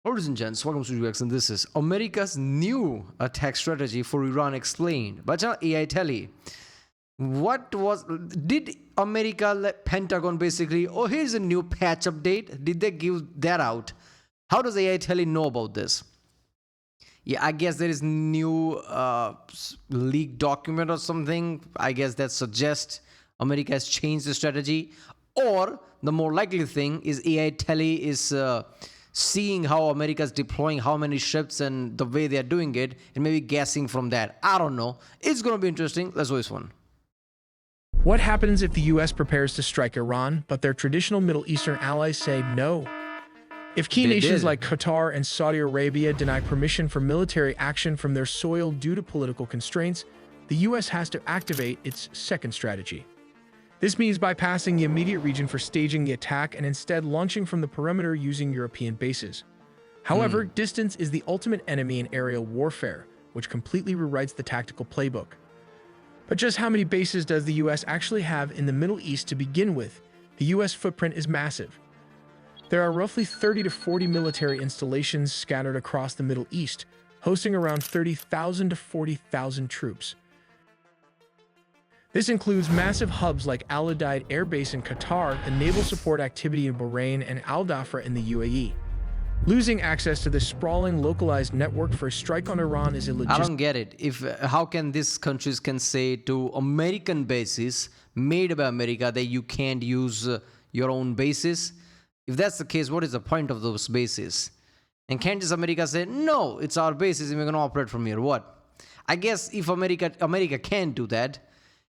Ladies and gents, welcome to UX, and this is America's new attack strategy for Iran explained. Bacha AI tally. Did America, Pentagon basically, oh, here's a new patch update? Did they give that out? How does AI tally know about this? Yeah, I guess there is new leaked document or something. I guess that suggests America has changed the strategy. Or the more likely thing is AI tally is seeing how America is deploying how many ships and the way they are doing it, and maybe guessing from that. I don't know. It's going to be interesting. Let's do this one. What happens if the US prepares to strike Iran, but their traditional Middle Eastern allies say no? If key nations like Qatar and Saudi Arabia deny permission for military action from their soil due to political constraints, the US has to activate its second strategy. This means bypassing the immediate region for staging the attack and instead launching from the perimeter using European bases. However, distance is the ultimate enemy in aerial warfare, which completely rewrites the tactical playbook. But just how many bases does the US actually have in the Middle East to begin with? The US footprint is massive. There are roughly 30 to 40 military installations scattered across the Middle East, hosting around 30,000 to 40,000 troops. This includes massive hubs like Al Udeid Air Base in Qatar, the naval support activity in Bahrain, and Al Dhafra in the UAE. Losing access to this sprawling, localized network for a strike on Iran is illogistical. I don't get it. How can these countries can say to American bases made by America that you can't use your own bases? If that's the case, what is the point of those bases? And can't just America say, no, it's our bases and we're going to operate from here? What? I guess if America can't do that,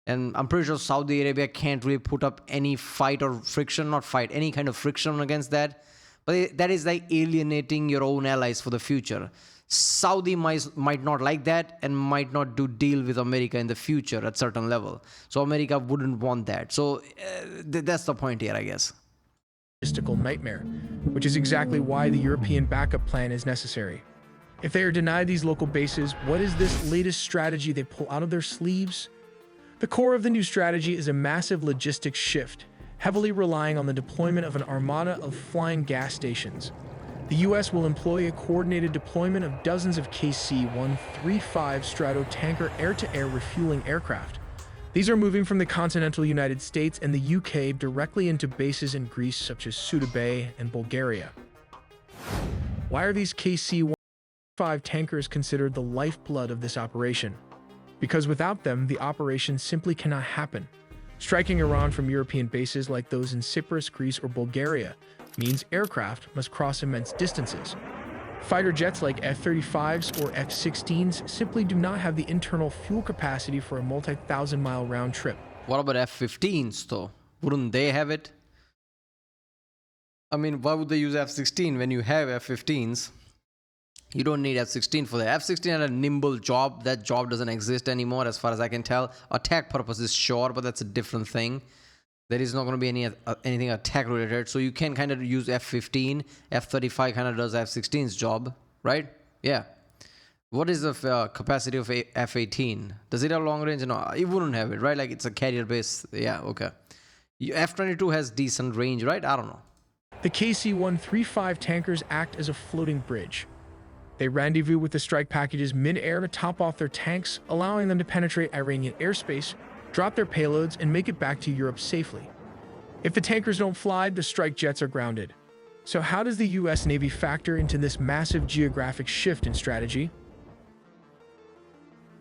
and I'm pretty sure Saudi Arabia can't really put up any fight or friction, any kind of friction against that. But that is like alienating your own allies for the future. Saudi might not like that and might not do deal with America in the future at certain level. So America wouldn't want that. So that's the point here, I guess. Logistical nightmare, which is exactly why the European backup plan is necessary. If they are denied these local bases, what is this latest strategy they pull out of their sleeves? The core of the new strategy is a massive logistics shift, heavily relying on the deployment of an armada of flying gas stations. The US will employ a coordinated deployment of dozens of KC-135 Stratotanker air-to-air refueling aircraft. These are moving from the continental United States and the UK directly into bases in Greece such as Suda Bay and Bulgaria. Why are these KC-135 tankers considered the lifeblood of this operation? Because without them, the operation simply cannot happen. Striking Iran from European bases like those in Cyprus, Greece, or Bulgaria means aircraft must cross immense distances. Fighter jets like F-35s or F-16s simply do not have the internal fuel capacity for a multi-thousand-mile round trip. What about F-15s though? Wouldn't they have it? I mean, why would they use F-16 when you have F-15s? You don't need F-16 for that. F-16 had a nimble job. That job doesn't exist anymore as far as I can tell. Attack purposes, sure, but that's a different thing. There is not going to be anything attack related. So you can kind of use F-15. F-35 kind of does F-16's job, right? Yeah. What is the capacity of F-18? Does it have long range? No, it wouldn't have it, right? Like it's a carrier base. Yeah, okay. F-22 has decent range, right? I don't know. The KC-135 tankers act as a floating bridge. They rendezvous with the strike packages mid-air to top off their tanks, allowing them to penetrate Iranian airspace, drop their payloads, and make it back to Europe safely. If the tankers don't fly, the strike jets are grounded. So how does the US Navy factor into this massive geographic shift in strategy?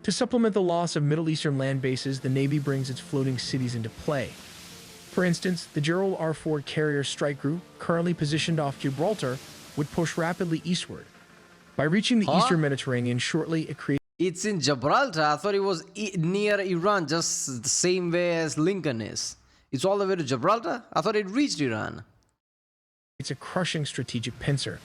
To supplement the loss of Middle Eastern land bases, the Navy brings its floating cities into play. For instance, the Gerald R. Ford carrier strike group, currently positioned off Gibraltar, would push rapidly eastward. By reaching the eastern Mediterranean shortly, it creates... It's in Gibraltar. I thought it was near Iran, just the same way as Lincoln is. It's all the way to Gibraltar? I thought it reached Iran. It's a crushing strategic pincer.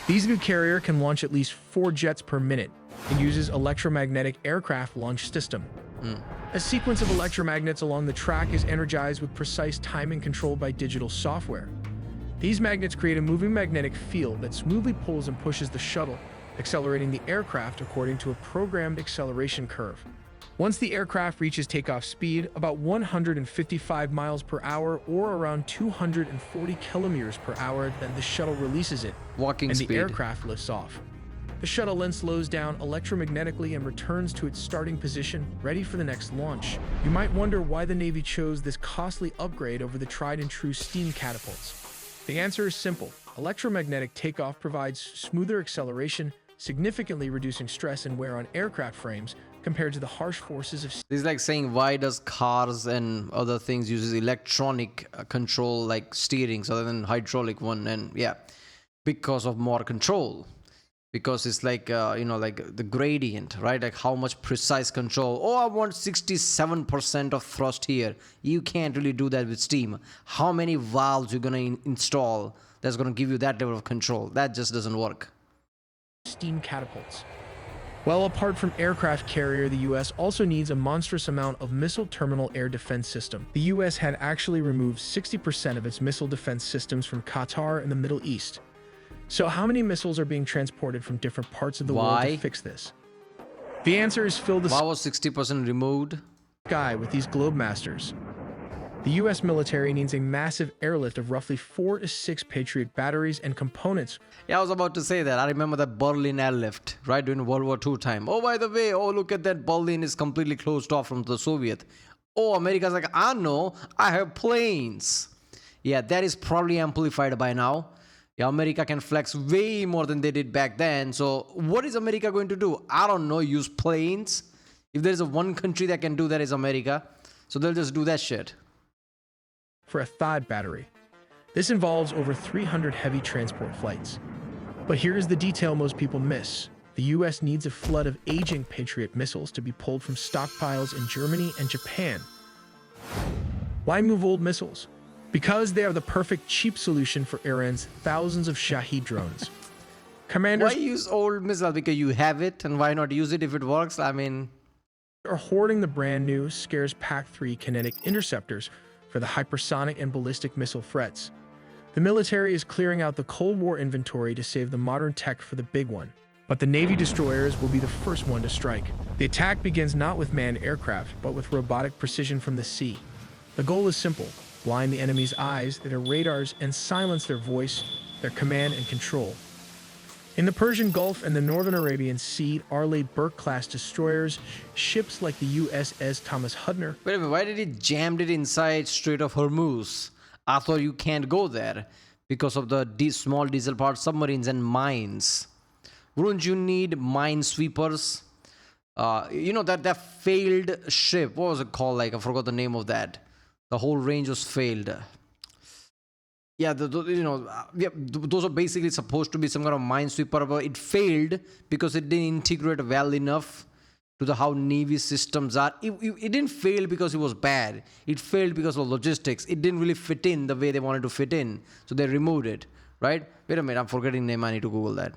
These new carrier can launch at least 4 jets per minute and uses electromagnetic aircraft launch system. A sequence of electromagnets along the track is energized with precise timing controlled by digital software. These magnets create a moving magnetic field that smoothly pulls and pushes the shuttle, accelerating the aircraft according to a programmed acceleration curve. Once the aircraft reaches takeoff speed, about 155 miles per hour or around 240 kilometers per hour, then the shuttle releases it, Walking and speed. the aircraft lifts off. The shuttle then slows down electromagnetically and returns to its starting position, ready for the next launch. You might wonder why the Navy chose this costly upgrade over the tried-and-true steam catapults. The answer is simple. Electromagnetic takeoff provides smoother acceleration, significantly reducing stress and wear on aircraft frames compared to the harsh forces of This is like saying, why does cars and other things uses electronic control like steerings other than hydraulic one? And yeah, because of more control. Because it's like, like the gradient, right? Like how much precise control. Oh, I want 67% of thrust here. You can't really do that with steam. How many valves you're going to install that's going to give you that level of control? That just doesn't work. steam catapults. Well, apart from aircraft carrier, the US also needs a monstrous amount of missile terminal air defense system. The US had actually removed 60% of its missile defense systems from Qatar in the Middle East. So how many missiles are being transported from different parts of the world to fix this? The answer is fill the Why was 60% removed? sky with these Globemasters. The US military needs a massive airlift of roughly 4 to 6 Patriot batteries and components. Yeah, I was about to say that. I remember the Berlin airlift, right, during World War II time. Oh, by the way, oh, look at that. Berlin is completely closed off from the Soviet. Oh, America's like, I know, I have planes. Yeah, that is probably amplified by now. Yeah, America can flex way more than they did back then. So what is America going to do? I don't know, use planes. If there's a one country that can do that is America. So they'll just do that shit. For a THAAD battery. This involves over 300 heavy transport flights. But here's the detail most people miss. The US needs a flood of aging Patriot missiles to be pulled from stockpiles in Germany and Japan. Why move old missiles? Because they are the perfect cheap solution for Iran's thousands of Shahed drones. Commanders Why use old missile? Because you have it, and why not use it if it works? I mean, are hoarding the brand new Scarce PAC-3 kinetic interceptors for the hypersonic and ballistic missile threats. The military is clearing out the Cold War inventory to save the modern tech for the big one. But the Navy destroyers will be the first one to strike. The attack begins not with manned aircraft, but with robotic precision from the sea. The goal is simple: blind the enemy's eyes, their radars, and silence their voice, their command and control. In the Persian Gulf and the Northern Arabian Sea, Arleigh Burke-class destroyers, ships like the USS Thomas Hudner. wait a minute, why did it jammed it inside Strait of Hormuz? I thought you can't go there because of the small diesel-powered submarines and mines. Wouldn't you need minesweepers? That failed ship, what was it called? Like, I forgot the name of that. The whole range was failed. Yeah, those are basically supposed to be some kind of minesweeper, but it failed because it didn't integrate well enough to how Navy systems are. It didn't fail because it was bad. It failed because of logistics. It didn't really fit in the way they wanted to fit in, so they removed it, right? Wait a minute, I'm forgetting the name. I need to Google that.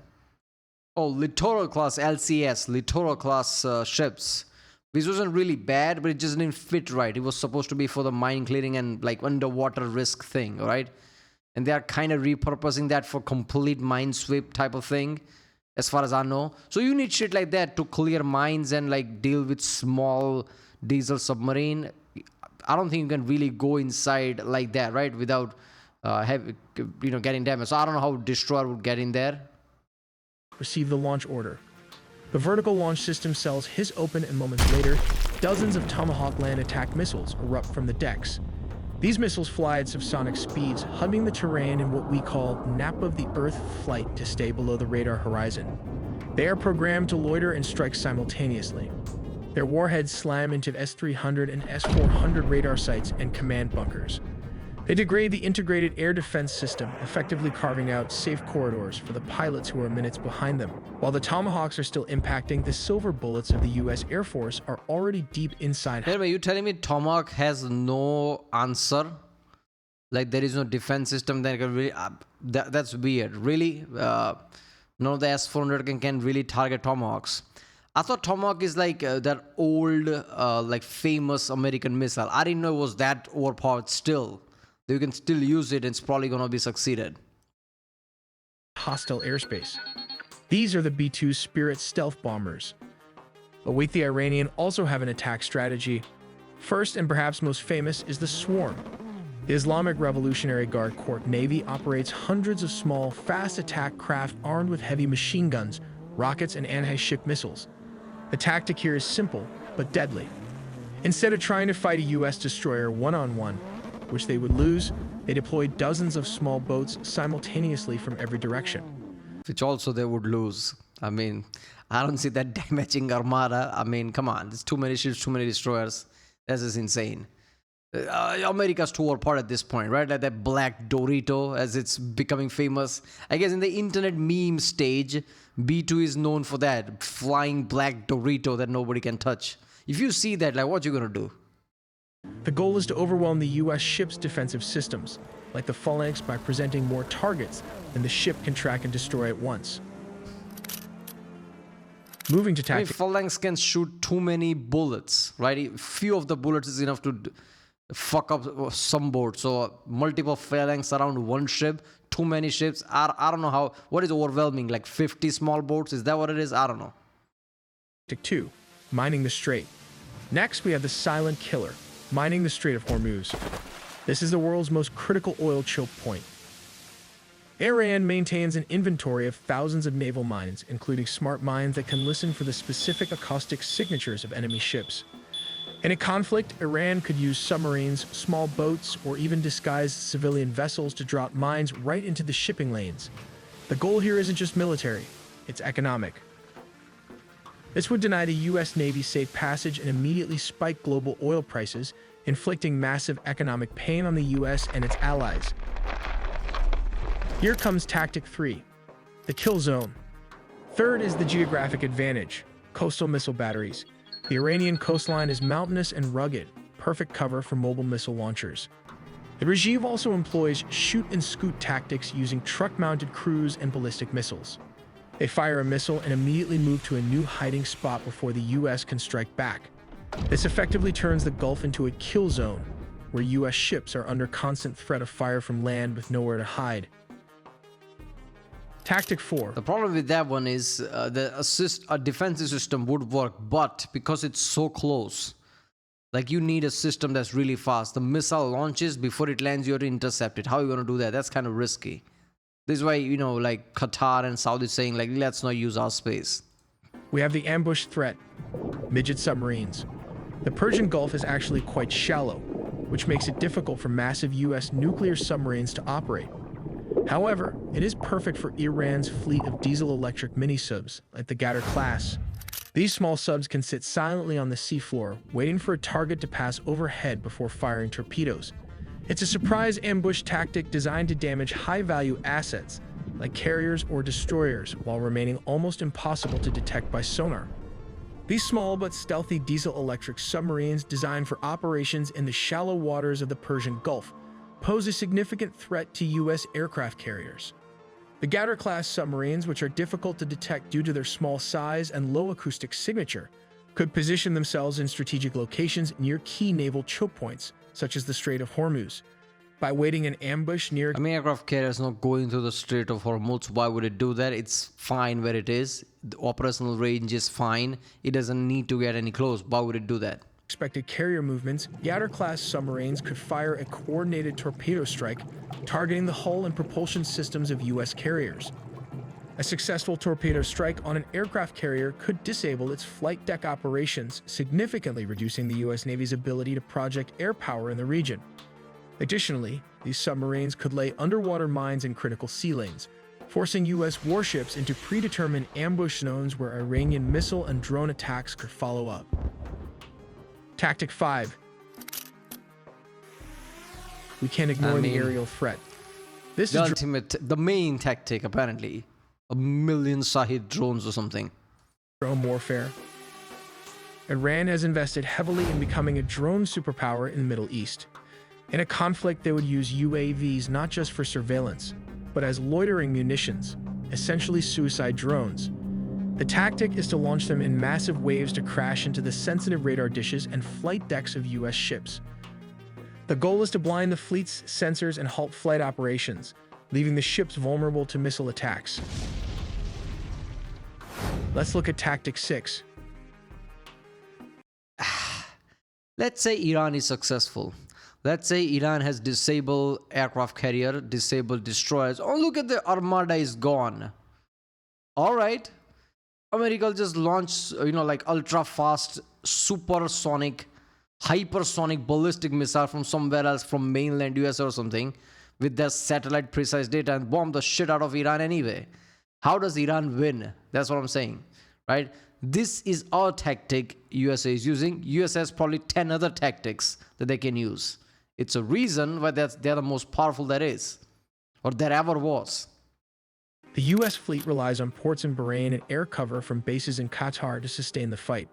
Oh, Littoral class LCS, Littoral class ships. This wasn't really bad, but it just didn't fit right. It was supposed to be for the mine clearing and like underwater risk thing, right? And they are kind of repurposing that for complete minesweep type of thing, as far as I know. So you need shit like that to clear mines and like deal with small diesel submarine. I don't think you can really go inside like that, right? Without getting damaged. So I don't know how destroyer would get in there. Receive the launch order. The vertical launch system cells hiss open, and moments later, dozens of Tomahawk land attack missiles erupt from the decks. These missiles fly at subsonic speeds, humming the terrain in what we call nap of the Earth flight to stay below the radar horizon. They are programmed to loiter and strike simultaneously. Their warheads slam into S-300 and S-400 radar sites and command bunkers. They degrade the integrated air defense system, effectively carving out safe corridors for the pilots who are minutes behind them. While the Tomahawks are still impacting, the silver bullets of the US Air Force are already deep inside. Wait a minute, you telling me Tomahawk has no answer? Like there is no defense system that can really... that's weird. Really? None of the S-400 can really target Tomahawks. I thought Tomahawk is like that old, famous American missile. I didn't know it was that overpowered still. You can still use it and it's probably going to be succeeded. Hostile airspace. These are the B-2 Spirit stealth bombers. But we, the Iranian, also have an attack strategy. First and perhaps most famous is the swarm. The Islamic Revolutionary Guard Corps Navy operates hundreds of small, fast attack craft armed with heavy machine guns, rockets, and anti-ship missiles. The tactic here is simple, but deadly. Instead of trying to fight a U.S. destroyer one-on-one, which they would lose, they deploy dozens of small boats simultaneously from every direction. Which also they would lose. I mean, I don't see that damaging armada. I mean, come on, there's too many ships, too many destroyers. This is insane. America's tore apart at this point, right? Like that black Dorito, as it's becoming famous. I guess in the internet meme stage, B2 is known for that flying black Dorito that nobody can touch. If you see that, like, what you gonna do? The goal is to overwhelm the U.S. ship's defensive systems, like the phalanx, by presenting more targets than the ship can track and destroy at once. Moving to I mean, tactics. phalanx can shoot too many bullets, right? Few of the bullets is enough to fuck up some boat. So multiple phalanx around one ship, too many ships. I don't know how. What is overwhelming? Like 50 small boats? Is that what it is? I don't know. Tactic 2, mining the strait. Next, we have the silent killer, mining the Strait of Hormuz. This is the world's most critical oil choke point. Iran maintains an inventory of thousands of naval mines, including smart mines that can listen for the specific acoustic signatures of enemy ships. In a conflict, Iran could use submarines, small boats, or even disguised civilian vessels to drop mines right into the shipping lanes. The goal here isn't just military, it's economic. This would deny the U.S. Navy safe passage and immediately spike global oil prices, inflicting massive economic pain on the U.S. and its allies. Here comes Tactic 3, the kill zone. Third is the geographic advantage, coastal missile batteries. The Iranian coastline is mountainous and rugged, perfect cover for mobile missile launchers. The regime also employs shoot-and-scoot tactics using truck-mounted cruise and ballistic missiles. They fire a missile and immediately move to a new hiding spot before the U.S. can strike back. This effectively turns the Gulf into a kill zone, where U.S. ships are under constant threat of fire from land with nowhere to hide. Tactic 4. The problem with that one is a defensive system would work, but because it's so close, like you need a system that's really fast. The missile launches, before it lands, you have to intercept it. How are you going to do that? That's kind of risky. This is why, like Qatar and Saudi saying, like, let's not use our space. We have the ambush threat, midget submarines. The Persian Gulf is actually quite shallow, which makes it difficult for massive U.S. nuclear submarines to operate. However, it is perfect for Iran's fleet of diesel-electric mini-subs, like the Ghadar class. These small subs can sit silently on the seafloor, waiting for a target to pass overhead before firing torpedoes. It's a surprise ambush tactic designed to damage high-value assets, like carriers or destroyers, while remaining almost impossible to detect by sonar. These small but stealthy diesel-electric submarines, designed for operations in the shallow waters of the Persian Gulf, pose a significant threat to U.S. aircraft carriers. The Ghadar-class submarines, which are difficult to detect due to their small size and low acoustic signature, could position themselves in strategic locations near key naval choke points, such as the Strait of Hormuz. By waiting in ambush near... I mean, aircraft carrier is not going through the Strait of Hormuz. Why would it do that? It's fine where it is. The operational range is fine. It doesn't need to get any close. Why would it do that? Expected carrier movements, Ghadar-class submarines could fire a coordinated torpedo strike, targeting the hull and propulsion systems of U.S. carriers. A successful torpedo strike on an aircraft carrier could disable its flight deck operations, significantly reducing the U.S. Navy's ability to project air power in the region. Additionally, these submarines could lay underwater mines in critical sea lanes, forcing U.S. warships into predetermined ambush zones where Iranian missile and drone attacks could follow up. Tactic 5. We can't ignore the aerial threat. This The is the main tactic, apparently. 1,000,000 Shahid drones or something. drone warfare. Iran has invested heavily in becoming a drone superpower in the Middle East. In a conflict, they would use UAVs not just for surveillance, but as loitering munitions, essentially suicide drones. The tactic is to launch them in massive waves to crash into the sensitive radar dishes and flight decks of U.S. ships. The goal is to blind the fleet's sensors and halt flight operations, leaving the ships vulnerable to missile attacks. Let's look at Tactic 6. Let's say Iran is successful. Let's say Iran has disabled aircraft carrier, disabled destroyers. Oh, look at the armada is gone. All right. America will just launch, like ultra fast, supersonic, hypersonic ballistic missile from somewhere else, from mainland US or something, with their satellite precise data and bomb the shit out of Iran anyway. How does Iran win? That's what I'm saying, right? This is our tactic USA is using. USA has probably 10 other tactics that they can use. It's a reason why they're the most powerful there is, or there ever was. The U.S. fleet relies on ports in Bahrain and air cover from bases in Qatar to sustain the fight.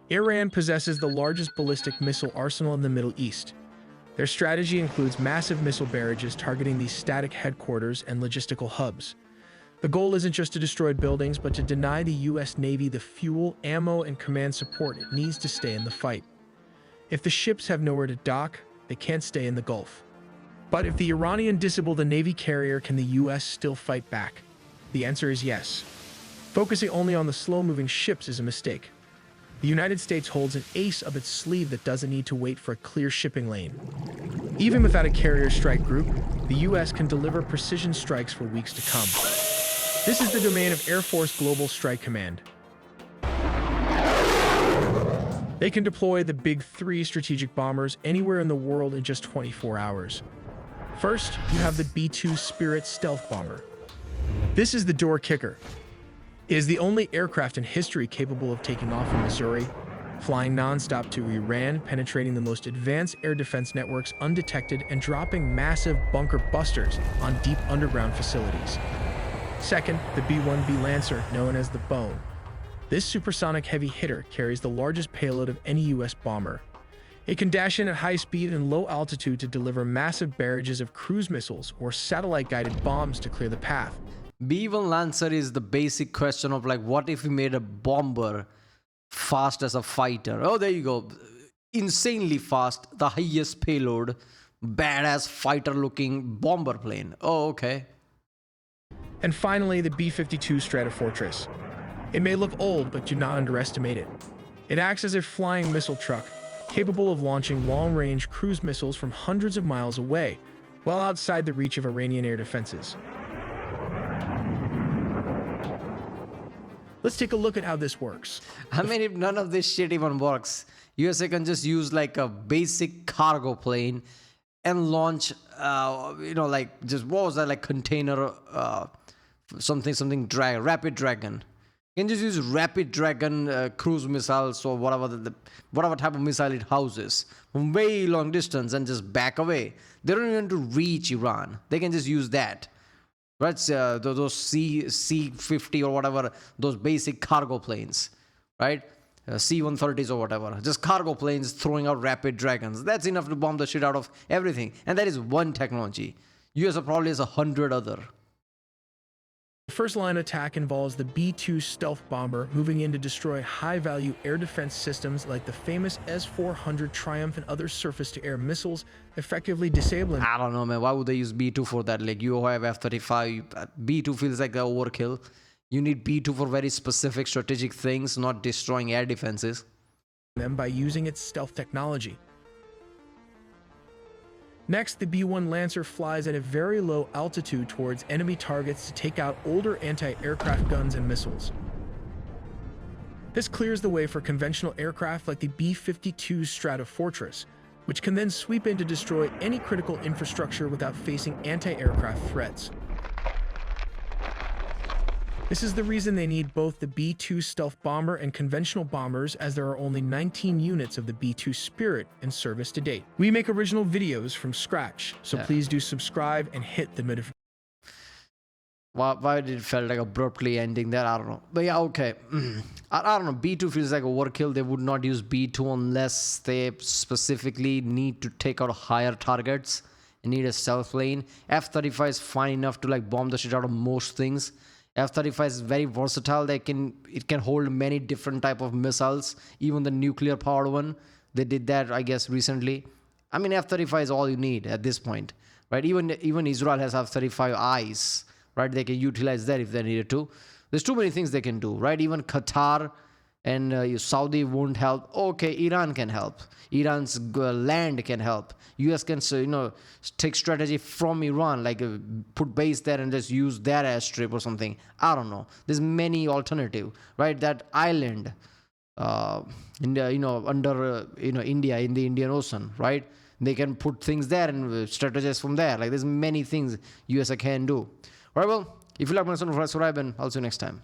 Iran possesses the largest ballistic missile arsenal in the Middle East. Their strategy includes massive missile barrages targeting these static headquarters and logistical hubs. The goal isn't just to destroy buildings, but to deny the U.S. Navy the fuel, ammo, and command support it needs to stay in the fight. If the ships have nowhere to dock, they can't stay in the Gulf. But if the Iranian disable the Navy carrier, can the U.S. still fight back? The answer is yes. Focusing only on the slow-moving ships is a mistake. The United States holds an ace up its sleeve that doesn't need to wait for a clear shipping lane. Even without a carrier strike group, the U.S. can deliver precision strikes for weeks to come. This is the domain of Air Force Global Strike Command. They can deploy the Big Three strategic bombers anywhere in the world in just 24 hours. First, you have the B-2 Spirit stealth bomber. This is the door kicker. It is the only aircraft in history capable of taking off from Missouri, flying non-stop to Iran, penetrating the most advanced air defense networks undetected, and dropping massive bunker busters on deep underground facilities. Second, the B-1B Lancer, known as the Bone. This supersonic heavy hitter carries the largest payload of any U.S. bomber. It can dash in at high speed and low altitude to deliver massive barrages of cruise missiles or satellite-guided bombs to clear the path. B-1 Lancer is the basic question of like, what if we made a bomber fast as a fighter? Oh, there you go. Insanely fast, the highest payload, badass fighter-looking bomber plane. Oh, okay. And finally, the B-52 Stratofortress. It may look old, but do not underestimate it. It acts as a flying missile truck, capable of launching long-range cruise missiles from hundreds of miles away, well outside the reach of Iranian air defenses. Let's take a look at how this works. I mean, if none of this shit even works, USA can just use like a basic cargo plane and launch, like just, what was that, like container, Rapid Dragon. You can just use Rapid Dragon cruise missiles or whatever type of missile it houses from way long distance and just back away. They don't even have to reach Iran. They can just use that. Right? Those C-50 or whatever, those basic cargo planes, right? C-130s or whatever. Just cargo planes throwing out Rapid Dragons. That's enough to bomb the shit out of everything. And that is one technology. US probably has 100 other. The first line attack involves the B-2 stealth bomber moving in to destroy high-value air defense systems like the famous S-400 Triumph and other surface-to-air missiles, effectively disabling. I don't know, man. Why would they use B-2 for that? Like, you have F-35. B-2 feels like the overkill. You need B-2 for very specific strategic things, not destroying air defenses. Them by using its stealth technology. Next, the B-1 Lancer flies at a very low altitude towards enemy targets to take out older anti-aircraft guns and missiles. This clears the way for conventional aircraft like the B-52 Stratofortress, which can then sweep in to destroy any critical infrastructure without facing anti-aircraft threats. This is the reason they need both the B-2 stealth bomber and conventional bombers, as there are only 19 units of the B-2 Spirit in service to date. We make original videos from scratch, so please do subscribe and hit the notification. Why did it feel like abruptly ending there? I don't know. But yeah, okay. I don't know. B-2 feels like overkill. They would not use B-2 unless they specifically need to take out higher targets and need a stealth lane. F-35 is fine enough to like bomb the shit out of most things. F-35 is very versatile. It can hold many different type of missiles, even the nuclear powered one. They did that, I guess, recently. I mean, F-35 is all you need at this point, right? Even Israel has F-35Is, right? They can utilize that if they needed to. There's too many things they can do, right? Even Qatar and Saudi won't help. Okay, Iran can help. Iran's land can help. US can take strategy from Iran, like put base there and just use their airstrip or something. I don't know. There's many alternative, right? That island, India, under India in the Indian Ocean, right? They can put things there and strategize from there. Like there's many things USA can do. All right, well, if you like my son, subscribe, and I'll see you next time.